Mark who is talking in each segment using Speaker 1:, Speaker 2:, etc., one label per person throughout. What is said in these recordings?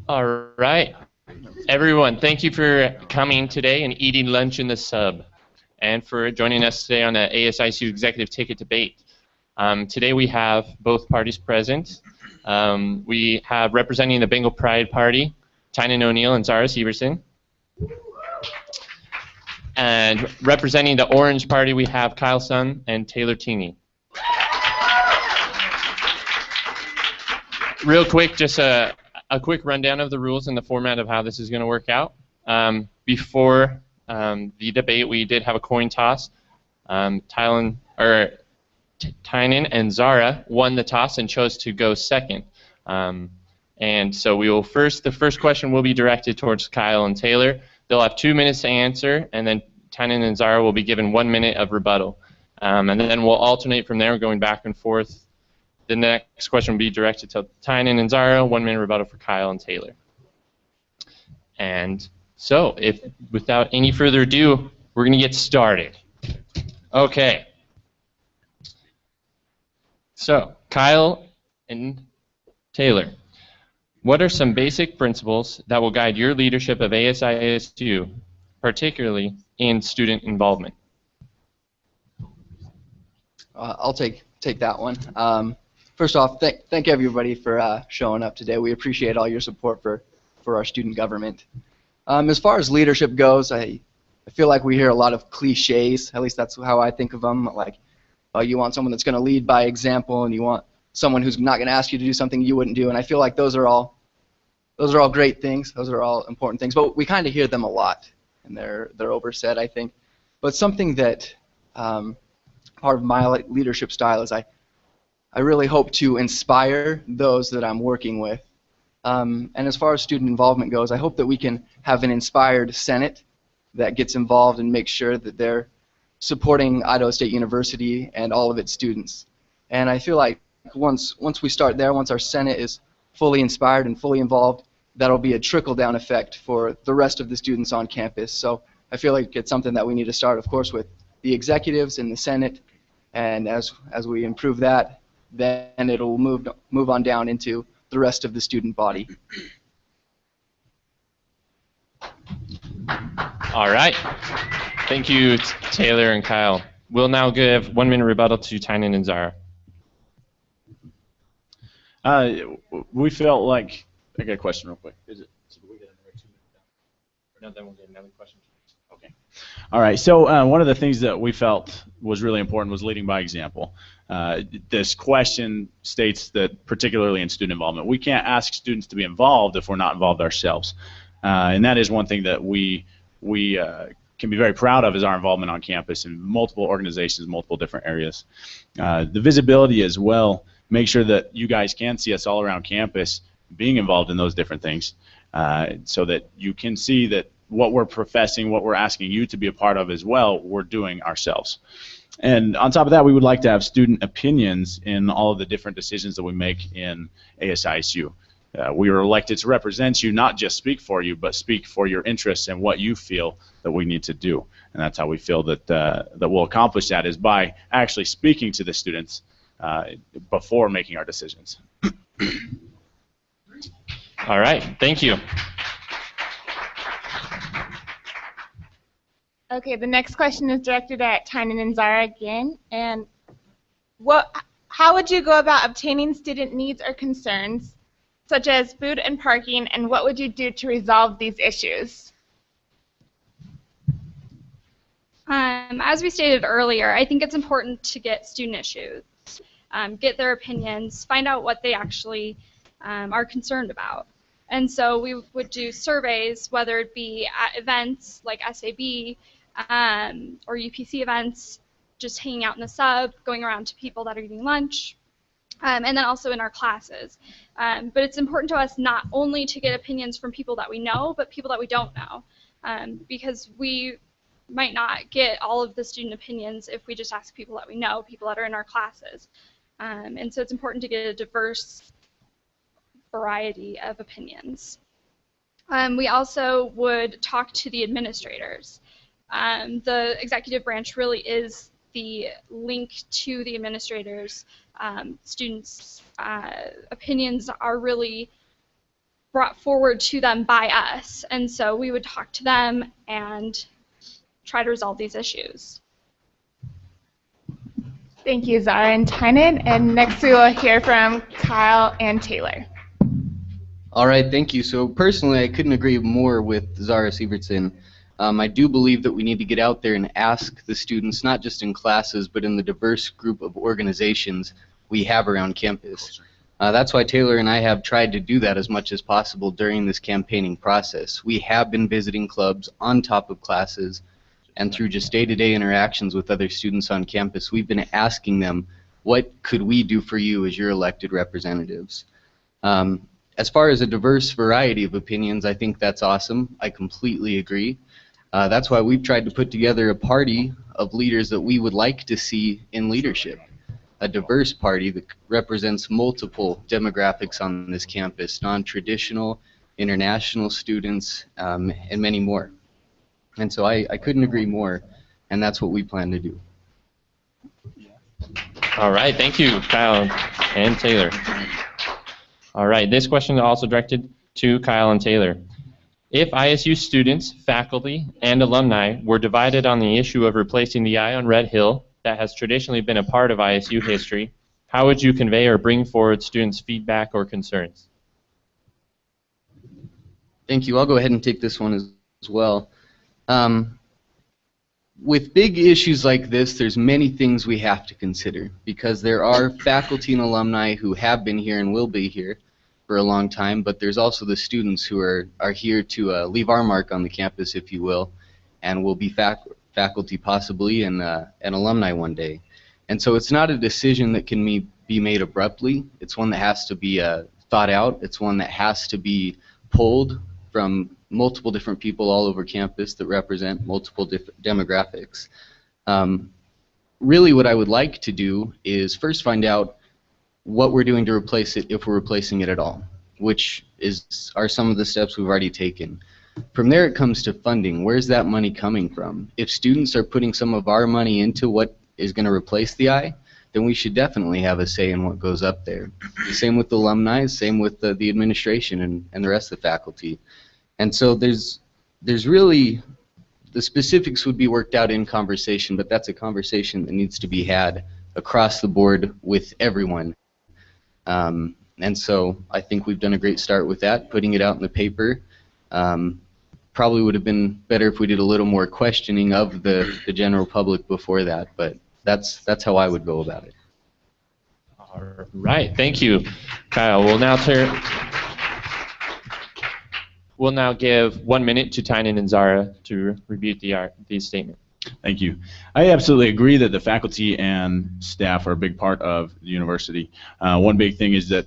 Speaker 1: All right. Everyone, thank you for coming today and eating lunch in the sub, and for joining us today on the ASISU Executive Ticket Debate. Today we have both parties present. We have representing the Bengal Pride Party, Tynan and Zara Sivertsen. And representing the Orange Party, we have Kyle Sun and Taylor Tingey. Real quick, just a quick rundown of the rules and the format of how this is going to work out. Before the debate, we did have a coin toss. Tynan and Zara won the toss and chose to go second. And so we will the first question will be directed towards Kyle and Taylor. They'll have 2 minutes to answer, and then Tynan and Zara will be given 1 minute of rebuttal. And then we'll alternate from there, going back and forth. The next question will be directed to Tynan and Zara, 1 minute rebuttal for Kyle and Taylor. And so, without any further ado, we're going to get started. Okay. So, Kyle and Taylor, what are some basic principles that will guide your leadership of ASISU, particularly in student involvement?
Speaker 2: I'll take that one. First off, thank everybody for showing up today. We appreciate all your support for our student government. As far as leadership goes, I feel like we hear a lot of cliches. At least that's how I think of them. Like, you want someone that's going to lead by example, and you want someone who's not going to ask you to do something you wouldn't do. And I feel like those are all great things. Those are all important things. But we kind of hear them a lot, and they're oversaid, I think. But something that part of my leadership style is I really hope to inspire those that I'm working with. And as far as student involvement goes, I hope that we can have an inspired Senate that gets involved and makes sure that they're supporting Idaho State University and all of its students. And I feel like once we start there, once our Senate is fully inspired and fully involved, that'll be a trickle-down effect for the rest of the students on campus. So I feel like it's something that we need to start, of course, with the executives in the Senate, and as we improve that, then it'll move on down into the rest of the student body.
Speaker 1: All right. Thank you, Taylor and Kyle. We'll now give 1 minute rebuttal to Tynan and Zara.
Speaker 3: We felt like I got a question real quick. Is it? So do we get another 2 minutes down? No, then we'll get another question. Okay. All right. So one of the things that we felt was really important was leading by example. This question states that, particularly in student involvement, we can't ask students to be involved if we're not involved ourselves. And that is one thing that we can be very proud of, is our involvement on campus in multiple organizations, multiple different areas. The visibility as well, make sure that you guys can see us all around campus being involved in those different things, so that you can see that what we're professing, what we're asking you to be a part of as well, we're doing ourselves. And on top of that, we would like to have student opinions in all of the different decisions that we make in ASISU. We are elected to represent you, not just speak for you, but speak for your interests and what you feel that we need to do. And that's how we feel that we'll accomplish that, is by actually speaking to the students before making our decisions.
Speaker 1: All right. Thank you.
Speaker 4: Okay, the next question is directed at Tynan and Zara again. And how would you go about obtaining student needs or concerns, such as food and parking, and what would you do to resolve these issues?
Speaker 5: As we stated earlier, I think it's important to get student issues, get their opinions, find out what they actually are concerned about. And so we would do surveys, whether it be at events like SAB or UPC events, just hanging out in the sub, going around to people that are eating lunch, and then also in our classes. But it's important to us not only to get opinions from people that we know, but people that we don't know, because we might not get all of the student opinions if we just ask people that we know, people that are in our classes. And so it's important to get a diverse variety of opinions. We also would talk to the administrators. The executive branch really is the link to the administrators. Students' opinions are really brought forward to them by us. And so we would talk to them and try to resolve these issues.
Speaker 4: Thank you, Zara and Tynan. And next we will hear from Kyle and Taylor.
Speaker 6: All right, thank you. So personally, I couldn't agree more with Zara Sivertsen. I do believe that we need to get out there and ask the students, not just in classes, but in the diverse group of organizations we have around campus. That's why Taylor and I have tried to do that as much as possible during this campaigning process. We have been visiting clubs on top of classes, and through just day-to-day interactions with other students on campus, we've been asking them, what could we do for you as your elected representatives? As far as a diverse variety of opinions, I think that's awesome. I completely agree. That's why we've tried to put together a party of leaders that we would like to see in leadership. A diverse party that represents multiple demographics on this campus, non-traditional, international students, and many more. And so I couldn't agree more, and that's what we plan to do.
Speaker 1: All right, thank you, Kyle and Taylor. All right, this question is also directed to Kyle and Taylor. If ISU students, faculty, and alumni were divided on the issue of replacing the eye on Red Hill that has traditionally been a part of ISU history, how would you convey or bring forward students' feedback or concerns?
Speaker 6: Thank you. I'll go ahead and take this one as well. With big issues like this, there's many things we have to consider because there are faculty and alumni who have been here and will be here for a long time, but there's also the students who are here to leave our mark on the campus, if you will, and will be faculty possibly and alumni one day. And so it's not a decision that can be made abruptly. It's one that has to be thought out. It's one that has to be pulled from multiple different people all over campus that represent multiple different demographics. Really what I would like to do is first find out what we're doing to replace it, if we're replacing it at all, which are some of the steps we've already taken. From there it comes to funding. Where's that money coming from? If students are putting some of our money into what is going to replace the eye, then we should definitely have a say in what goes up there. Same with the alumni, same with the administration and the rest of the faculty. And so there's really, the specifics would be worked out in conversation, but that's a conversation that needs to be had across the board with everyone. And so I think we've done a great start with that, putting it out in the paper. Probably would have been better if we did a little more questioning of the general public before that, but that's how I would go about it.
Speaker 1: All right, thank you, Kyle. We'll now give 1 minute to Tynan and Zara to rebut the statement.
Speaker 3: Thank you. I absolutely agree that the faculty and staff are a big part of the university. One big thing is that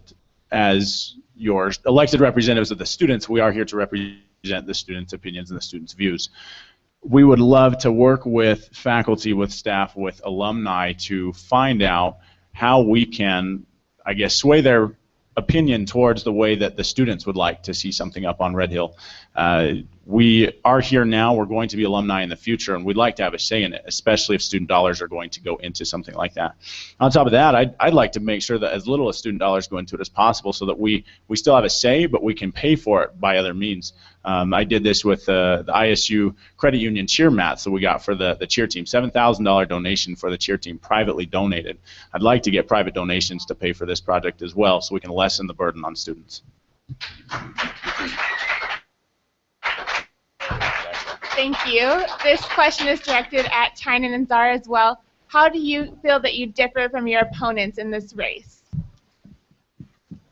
Speaker 3: as your elected representatives of the students, we are here to represent the students' opinions and the students' views. We would love to work with faculty, with staff, with alumni to find out how we can, I guess, sway their opinion towards the way that the students would like to see something up on Red Hill. We are here now, we're going to be alumni in the future, and we'd like to have a say in it, especially if student dollars are going to go into something like that. On top of that, I'd like to make sure that as little as student dollars go into it as possible so that we still have a say, but we can pay for it by other means. I did this with the ISU Credit Union cheer mats that we got for the cheer team, $7,000 donation for the cheer team, privately donated. I'd like to get private donations to pay for this project as well so we can lessen the burden on students.
Speaker 4: Thank you. This question is directed at Tynan and Zara as well. How do you feel that you differ from your opponents in this race?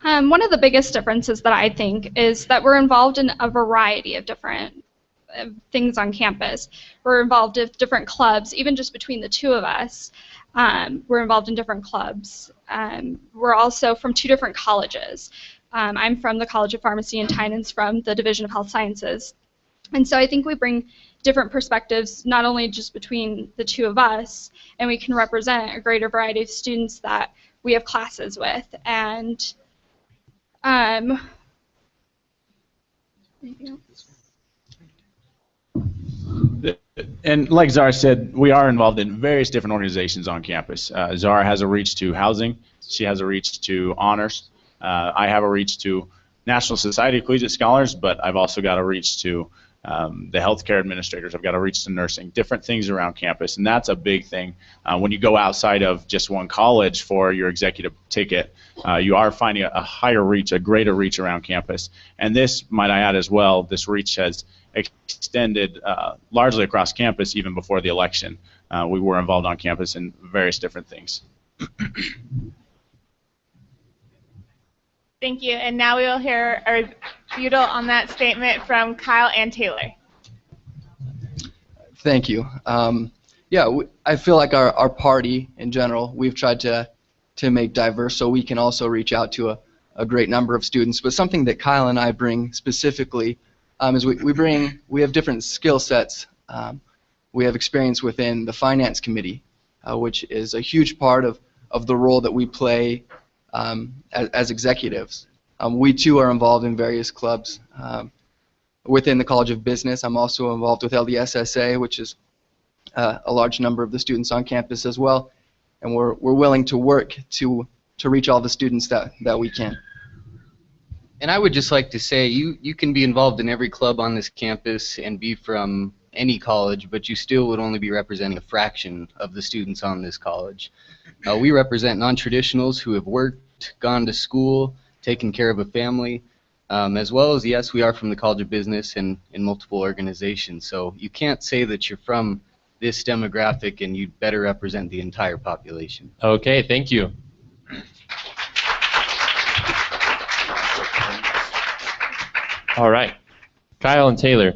Speaker 5: One of the biggest differences that I think is that we're involved in a variety of different things on campus. We're involved in different clubs, even just between the two of us. We're involved in different clubs. We're also from two different colleges. I'm from the College of Pharmacy and Tynan's from the Division of Health Sciences. And so I think we bring different perspectives, not only just between the two of us, and we can represent a greater variety of students that we have classes with. And
Speaker 3: And like Zara said, we are involved in various different organizations on campus. Zara has a reach to housing. She has a reach to honors. I have a reach to National Society of Collegiate Scholars, but I've also got to reach to the healthcare administrators. I've got to reach to nursing, different things around campus, and that's a big thing. When you go outside of just one college for your executive ticket, you are finding a higher reach, a greater reach around campus. And this, might I add as well, this reach has extended largely across campus even before the election. We were involved on campus in various different things.
Speaker 4: Thank you. And now we will hear a rebuttal on that statement from Kyle and Taylor.
Speaker 2: Thank you. I feel like our party in general, we've tried to make diverse so we can also reach out to a great number of students. But something that Kyle and I bring specifically is we have different skill sets. We have experience within the finance committee, which is a huge part of the role that we play as executives. We too are involved in various clubs within the College of Business. I'm also involved with LDSSA, which is a large number of the students on campus as well, and we're willing to work to reach all the students that we can.
Speaker 6: And I would just like to say you can be involved in every club on this campus and be from any college, but you still would only be representing a fraction of the students on this college. We represent non-traditionals who have worked, gone to school, taken care of a family, as well as, yes, we are from the College of Business and in multiple organizations. So you can't say that you're from this demographic and you'd better represent the entire population.
Speaker 1: Okay, thank you. All right, Kyle and Taylor.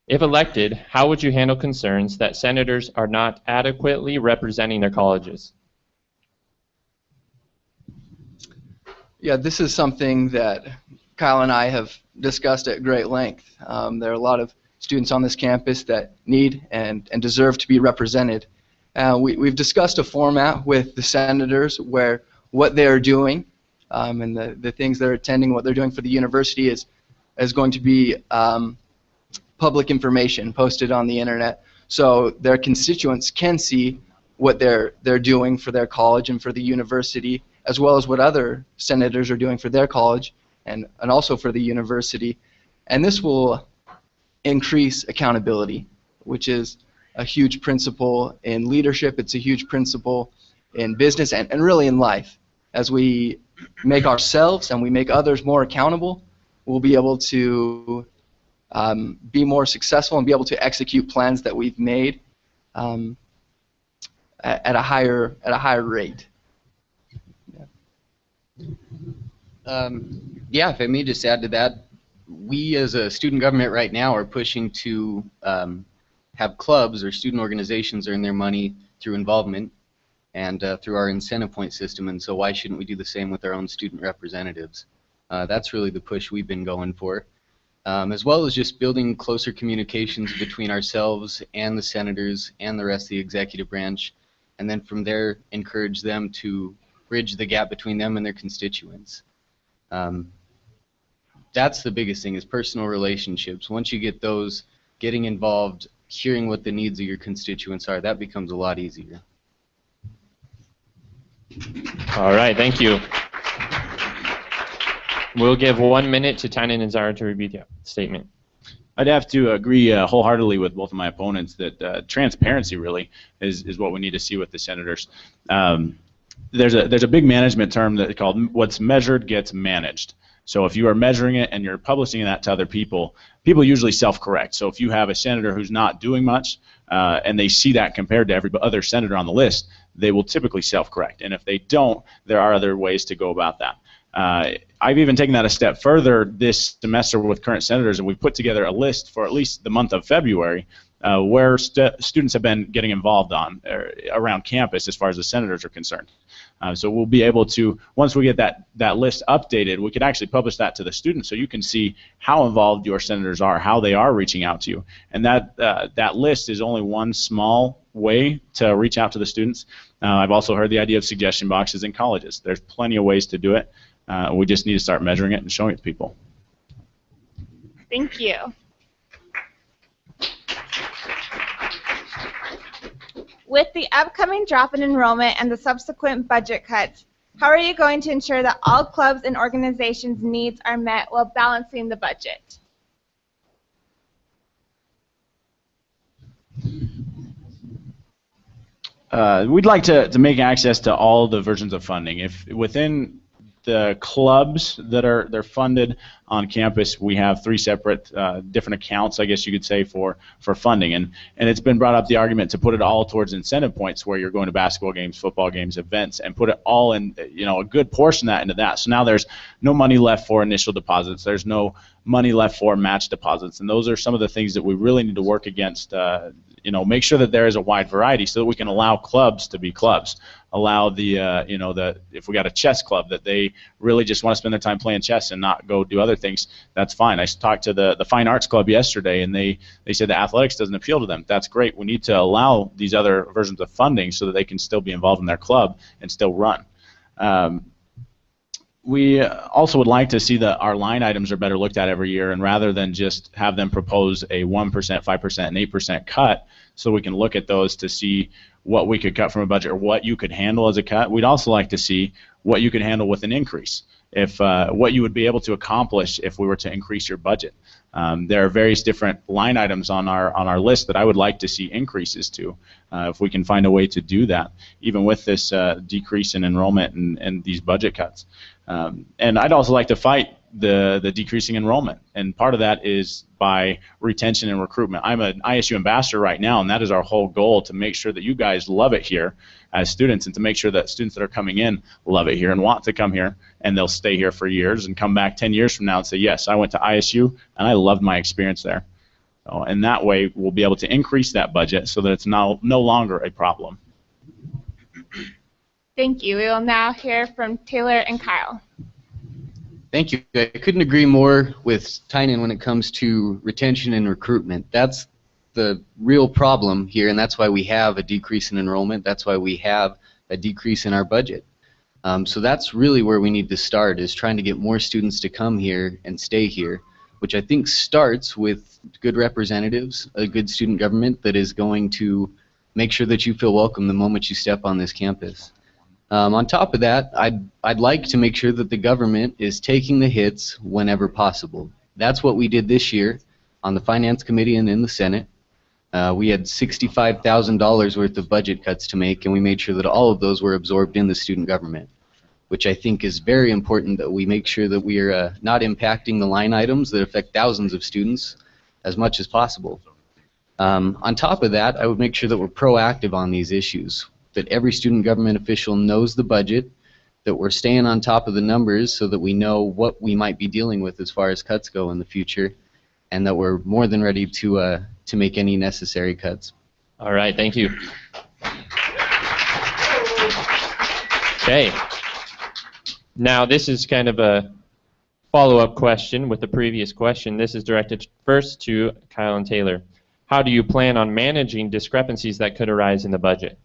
Speaker 1: If elected, how would you handle concerns that senators are not adequately representing their colleges?
Speaker 2: Yeah, this is something that Kyle and I have discussed at great length. There are a lot of students on this campus that need and deserve to be represented. We've discussed a format with the senators where what they are doing and the things they're attending, what they're doing for the university is going to be public information posted on the internet, so their constituents can see what they're doing for their college and for the university, as well as what other senators are doing for their college and also for the university. And this will increase accountability, which is a huge principle in leadership. It's a huge principle in business and really in life. As we make ourselves and we make others more accountable, we'll be able to be more successful and be able to execute plans that we've made at a higher rate.
Speaker 6: Yeah, if I may just add to that, we as a student government right now are pushing to have clubs or student organizations earn their money through involvement and through our incentive point system, and so why shouldn't we do the same with our own student representatives? That's really the push we've been going for. As well as just building closer communications between ourselves and the senators and the rest of the executive branch, and then from there encourage them to bridge the gap between them and their constituents. That's the biggest thing, is personal relationships. Once you get those, getting involved, hearing what the needs of your constituents are, that becomes a lot easier.
Speaker 1: All right, thank you. We'll give 1 minute to Tynan and Zara to repeat the statement.
Speaker 3: I'd have to agree wholeheartedly with both of my opponents that transparency really is what we need to see with the senators. There's a big management term that called what's measured gets managed. So if you are measuring it and you're publishing that to other people, people usually self-correct. So if you have a senator who's not doing much and they see that compared to every other senator on the list, they will typically self-correct. And if they don't, there are other ways to go about that. I've even taken that a step further this semester with current senators, and we've put together a list for at least the month of February where students have been getting involved on around campus as far as the senators are concerned. So we'll be able to, once we get that list updated, we could actually publish that to the students so you can see how involved your senators are, how they are reaching out to you. And that list is only one small way to reach out to the students. I've also heard the idea of suggestion boxes in colleges. There's plenty of ways to do it. We just need to start measuring it and showing it to people.
Speaker 4: Thank you. With the upcoming drop in enrollment and the subsequent budget cuts, How are you going to ensure that all clubs and organizations' needs are met while balancing the budget?
Speaker 3: We'd like to make access to all the versions of funding. If within the clubs that they're funded on campus, we have 3 separate different accounts, I guess you could say, for funding. And it's been brought up the argument to put it all towards incentive points, where you're going to basketball games, football games, events, and put it all in, a good portion of that into that. So now there's no money left for initial deposits. There's no money left for match deposits. And those are some of the things that we really need to work against. Make sure that there is a wide variety so that we can allow clubs to be clubs. Allow if we got a chess club that they really just want to spend their time playing chess and not go do other things, that's fine. I talked to the Fine Arts Club yesterday, and they said that athletics doesn't appeal to them. That's great. We need to allow these other versions of funding so that they can still be involved in their club and still run. We also would like to see that our line items are better looked at every year, and rather than just have them propose a 1%, 5%, and 8% cut, so we can look at those to see what we could cut from a budget or what you could handle as a cut. We'd also like to see what you could handle with an increase, if what you would be able to accomplish if we were to increase your budget. There are various different line items on our list that I would like to see increases to, if we can find a way to do that, even with this decrease in enrollment and these budget cuts. And I'd also like to fight the decreasing enrollment, and part of that is by retention and recruitment. I'm an ISU ambassador right now, and that is our whole goal, to make sure that you guys love it here as students, and to make sure that students that are coming in love it here and want to come here, and they'll stay here for years and come back 10 years from now and say, yes, I went to ISU and I loved my experience there. So, and that way we'll be able to increase that budget so that it's no longer a problem.
Speaker 4: Thank you. We will now hear from Taylor and Kyle.
Speaker 6: Thank you. I couldn't agree more with Tynan when it comes to retention and recruitment. That's the real problem here, and that's why we have a decrease in enrollment. That's why we have a decrease in our budget. So that's really where we need to start, is trying to get more students to come here and stay here, which I think starts with good representatives, a good student government that is going to make sure that you feel welcome the moment you step on this campus. On top of that, I'd like to make sure that the government is taking the hits whenever possible. That's what we did this year on the Finance Committee and in the Senate. We had $65,000 worth of budget cuts to make, and we made sure that all of those were absorbed in the student government, which I think is very important, that we make sure that we are not impacting the line items that affect thousands of students as much as possible. On top of that, I would make sure that we're proactive on these issues, that every student government official knows the budget, that we're staying on top of the numbers so that we know what we might be dealing with as far as cuts go in the future, and that we're more than ready to make any necessary cuts.
Speaker 1: All right, thank you. Okay. Now this is kind of a follow-up question with the previous question. This is directed first to Kyle and Taylor. How do you plan on managing discrepancies that could arise in the budget?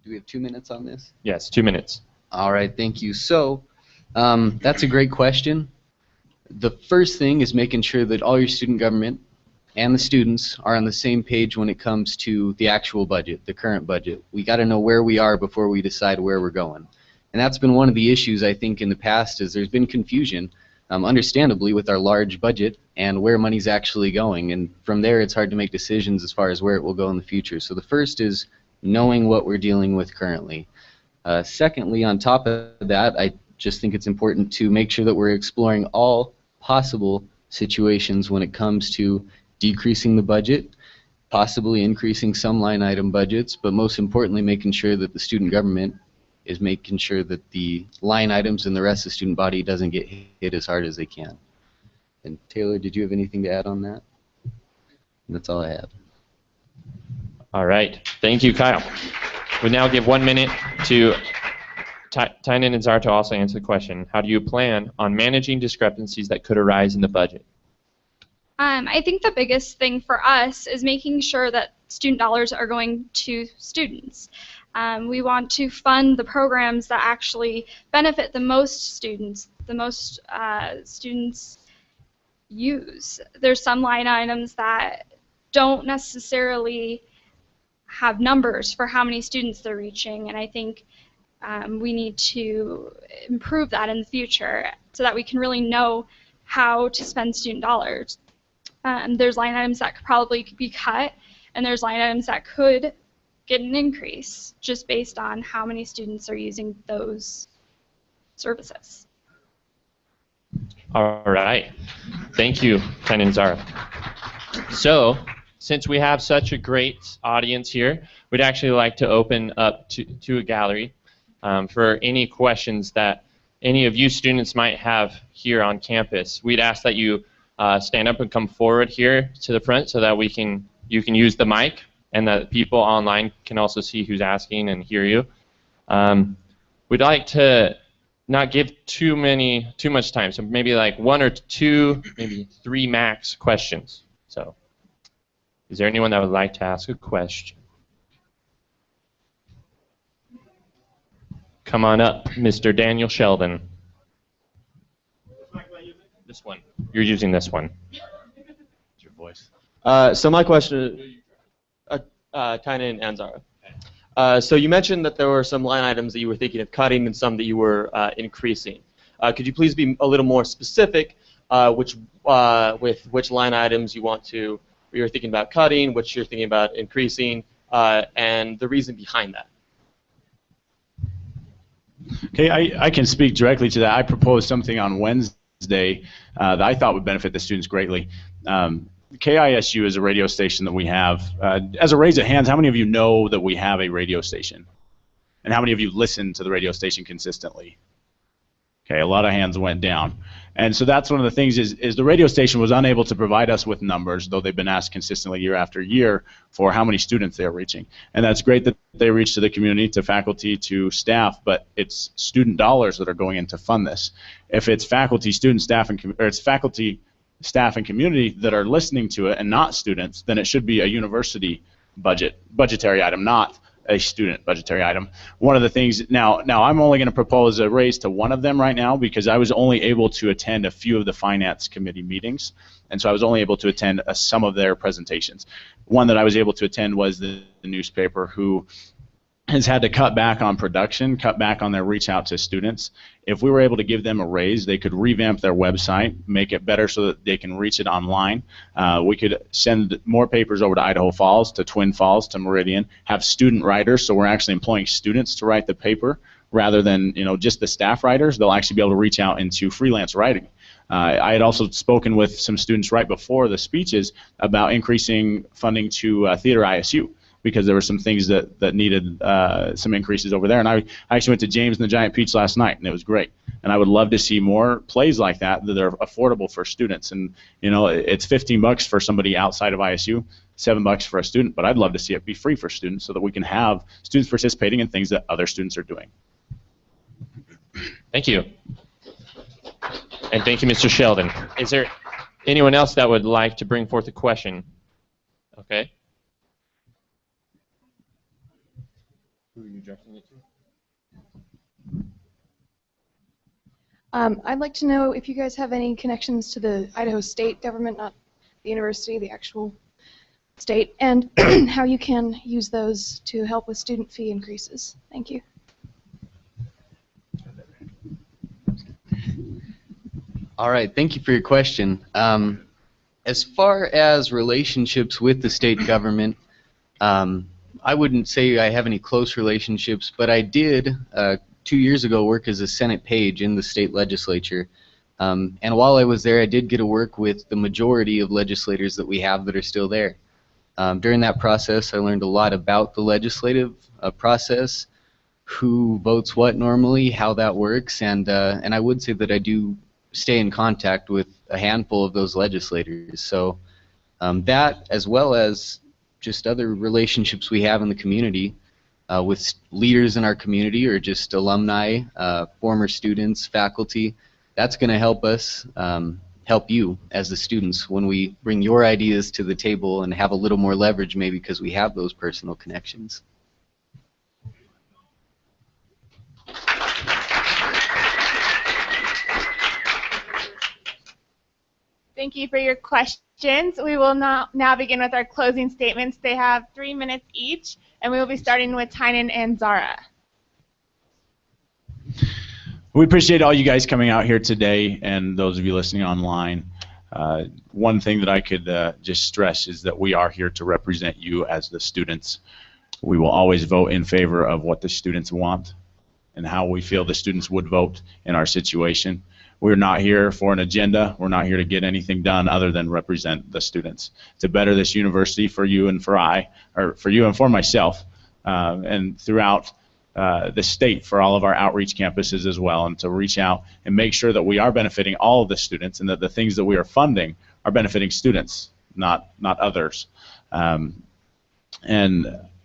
Speaker 6: Do we have 2 minutes on this?
Speaker 1: Yes, 2 minutes.
Speaker 6: All right, thank you. So that's a great question. The first thing is making sure that all your student government and the students are on the same page when it comes to the actual budget, the current budget. We got to know where we are before we decide where we're going. And that's been one of the issues, I think, in the past, is there's been confusion, understandably, with our large budget and where money's actually going. And from there, it's hard to make decisions as far as where it will go in the future. So the first is knowing what we're dealing with currently. Secondly, on top of that, I just think it's important to make sure that we're exploring all possible situations when it comes to decreasing the budget, possibly increasing some line item budgets, but most importantly making sure that the student government is making sure that the line items and the rest of the student body doesn't get hit as hard as they can. And Taylor, did you have anything to add on that? That's all I have.
Speaker 1: All right. Thank you, Kyle. We now give 1 minute to Tynan and Zara to also answer the question. How do you plan on managing discrepancies that could arise in the budget?
Speaker 5: I think the biggest thing for us is making sure that student dollars are going to students. We want to fund the programs that actually benefit the most students, students use. There's some line items that don't necessarily have numbers for how many students they're reaching, and I think We need to improve that in the future so that we can really know how to spend student dollars. There's line items that could probably be cut, and there's line items that could get an increase just based on how many students are using those services.
Speaker 1: All right. Thank you, Tynan and Zara. So, since we have such a great audience here, we'd actually like to open up to a gallery for any questions that any of you students might have here on campus. We'd ask that you stand up and come forward here to the front so that you can use the mic and that people online can also see who's asking and hear you. We'd like to not give too much time, so maybe like 1 or 2, maybe 3 max questions. So, is there anyone that would like to ask a question? Come on up, Mr. Daniel Sheldon. This one. You're using this one.
Speaker 3: It's your voice.
Speaker 7: So my question is, Tynan and Zara. So you mentioned that there were some line items that you were thinking of cutting and some that you were increasing. Could you please be a little more specific with which line items you're thinking about cutting, which you're thinking about increasing, and the reason behind that?
Speaker 3: Okay, I can speak directly to that. I proposed something on Wednesday that I thought would benefit the students greatly. KISU is a radio station that we have. As a raise of hands, how many of you know that we have a radio station? And how many of you listen to the radio station consistently? Okay, a lot of hands went down. And so that's one of the things is the radio station was unable to provide us with numbers, though they've been asked consistently year after year for how many students they're reaching. And that's great that they reach to the community, to faculty, to staff, but it's student dollars that are going in to fund this. If it's faculty, student, staff, or it's faculty, staff, and community that are listening to it and not students, then it should be a university budgetary item, not a student budgetary item. One of the things, now I'm only going to propose a raise to one of them right now because I was only able to attend a few of the finance committee meetings, and so I was only able to attend some of their presentations. One that I was able to attend was the newspaper, who has had to cut back on production, cut back on their reach out to students. If we were able to give them a raise, they could revamp their website, make it better so that they can reach it online. We could send more papers over to Idaho Falls, to Twin Falls, to Meridian, have student writers, so we're actually employing students to write the paper rather than just the staff writers. They'll actually be able to reach out into freelance writing. I had also spoken with some students right before the speeches about increasing funding to Theater ISU, because there were some things that needed some increases over there. And I actually went to James and the Giant Peach last night, and it was great. And I would love to see more plays like that are affordable for students. And it's $15 for somebody outside of ISU, $7 for a student, but I'd love to see it be free for students so that we can have students participating in things that other students are doing.
Speaker 1: Thank you. And thank you, Mr. Sheldon. Is there anyone else that would like to bring forth a question? Okay. Who are you directing it to?
Speaker 8: I'd like to know if you guys have any connections to the Idaho state government, not the university, the actual state, and how you can use those to help with student fee increases. Thank you.
Speaker 6: All right, thank you for your question. As far as relationships with the state government, I wouldn't say I have any close relationships, but I did 2 years ago work as a Senate page in the state legislature. And while I was there, I did get to work with the majority of legislators that we have that are still there. During that process, I learned a lot about the legislative process, who votes what normally, how that works, and I would say that I do stay in contact with a handful of those legislators. So that, as well as just other relationships we have in the community with leaders in our community or just alumni, former students, faculty, that's going to help us help you as the students when we bring your ideas to the table and have a little more leverage maybe because we have those personal connections.
Speaker 4: Thank you for your questions. We will now begin with our closing statements. They have 3 minutes each, and we will be starting with Tynan and Zara.
Speaker 3: We appreciate all you guys coming out here today, and those of you listening online. One thing that I could just stress is that we are here to represent you as the students. We will always vote in favor of what the students want and how we feel the students would vote in our situation. We're not here for an agenda. We're not here to get anything done other than represent the students, to better this university for you and for you and for myself, and throughout the state for all of our outreach campuses as well, and to reach out and make sure that we are benefiting all of the students and that the things that we are funding are benefiting students, not others. And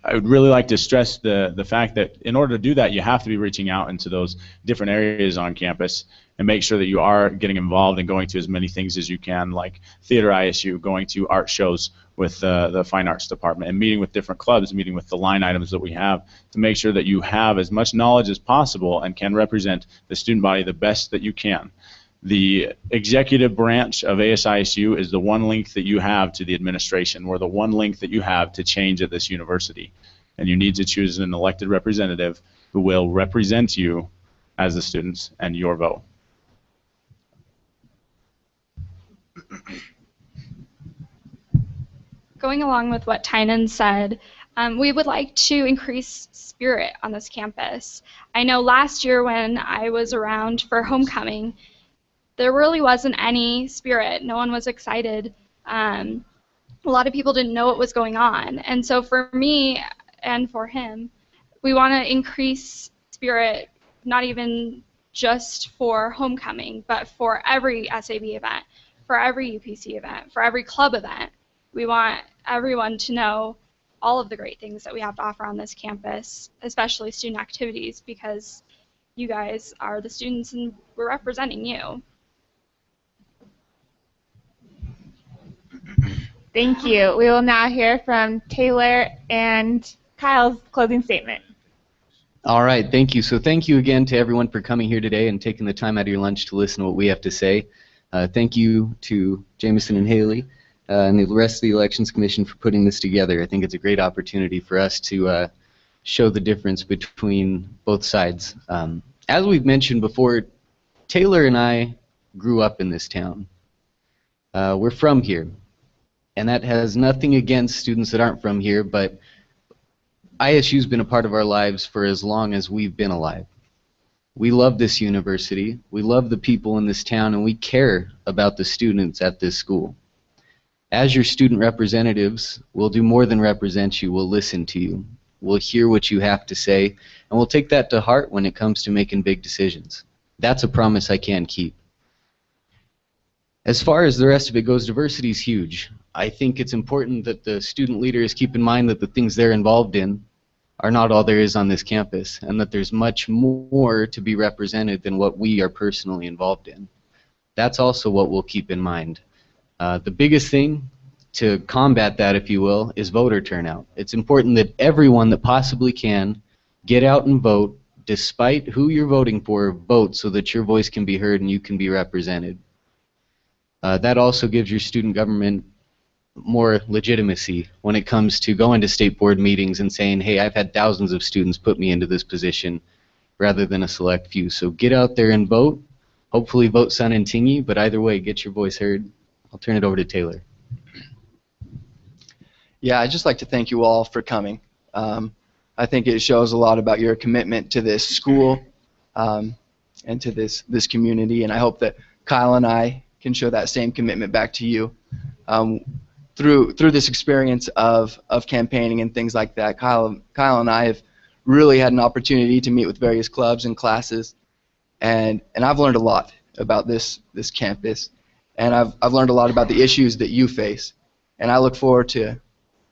Speaker 3: I would really like to stress the fact that in order to do that, you have to be reaching out into those different areas on campus and make sure that you are getting involved and going to as many things as you can, like Theater ISU, going to art shows with the Fine Arts Department, and meeting with different clubs, meeting with the line items that we have to make sure that you have as much knowledge as possible and can represent the student body the best that you can. The executive branch of ASISU is the one link that you have to the administration, or the one link that you have to change at this university. And you need to choose an elected representative who will represent you as the students and your vote.
Speaker 5: Going along with what Tynan said, we would like to increase spirit on this campus. I know last year when I was around for homecoming, there really wasn't any spirit. No one was excited. A lot of people didn't know what was going on. And so for me and for him, we want to increase spirit, not even just for homecoming, but for every SAB event, for every UPC event, for every club event. We want everyone to know all of the great things that we have to offer on this campus, especially student activities, because you guys are the students and we're representing you.
Speaker 4: Thank you. We will now hear from Taylor and Kyle's closing statement.
Speaker 6: All right, thank you. So thank you again to everyone for coming here today and taking the time out of your lunch to listen to what we have to say. Thank you to Jameson and Haley and the rest of the Elections Commission for putting this together. I think it's a great opportunity for us to show the difference between both sides. As we've mentioned before, Taylor and I grew up in this town. We're from here, and that has nothing against students that aren't from here, but ISU's been a part of our lives for as long as we've been alive. We love this university, we love the people in this town, and we care about the students at this school. As your student representatives, we'll do more than represent you, we'll listen to you. We'll hear what you have to say, and we'll take that to heart when it comes to making big decisions. That's a promise I can keep. As far as the rest of it goes, diversity is huge. I think it's important that the student leaders keep in mind that the things they're involved in are not all there is on this campus, and that there's much more to be represented than what we are personally involved in. That's also what we'll keep in mind. The biggest thing to combat that, if you will, is voter turnout. It's important that everyone that possibly can get out and vote, despite who you're voting for, vote so that your voice can be heard and you can be represented. That also gives your student government more legitimacy when it comes to going to state board meetings and saying, hey, I've had thousands of students put me into this position, rather than a select few. So get out there and vote. Hopefully vote Sun and Tingey, but either way, get your voice heard. I'll turn it over to Taylor.
Speaker 2: Yeah, I'd just like to thank you all for coming. I think it shows a lot about your commitment to this school and to this community, and I hope that Kyle and I can show that same commitment back to you. Through this experience of campaigning and things like that, Kyle and I have really had an opportunity to meet with various clubs and classes, and I've learned a lot about this campus, and I've learned a lot about the issues that you face, and I look forward to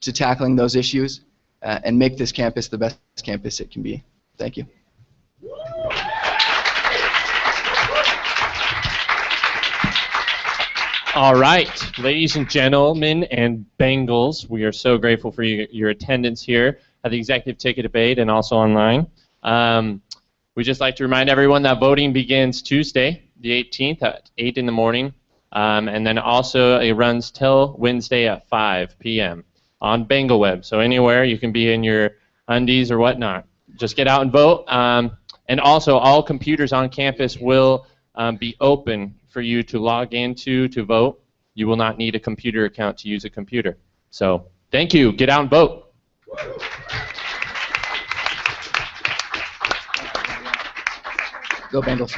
Speaker 2: tackling those issues and make this campus the best campus it can be. Thank you.
Speaker 1: All right, ladies and gentlemen and Bengals, we are so grateful for your attendance here at the Executive Ticket Debate and also online. We'd just like to remind everyone that voting begins Tuesday, the 18th at 8 in the morning, and then also it runs till Wednesday at 5 p.m. on Bengal Web. So anywhere you can be in your undies or whatnot. Just get out and vote. And And also, all computers on campus will be open for you to log into to vote. You will not need a computer account to use a computer. So, thank you. Get out and vote.
Speaker 2: Go Bengals.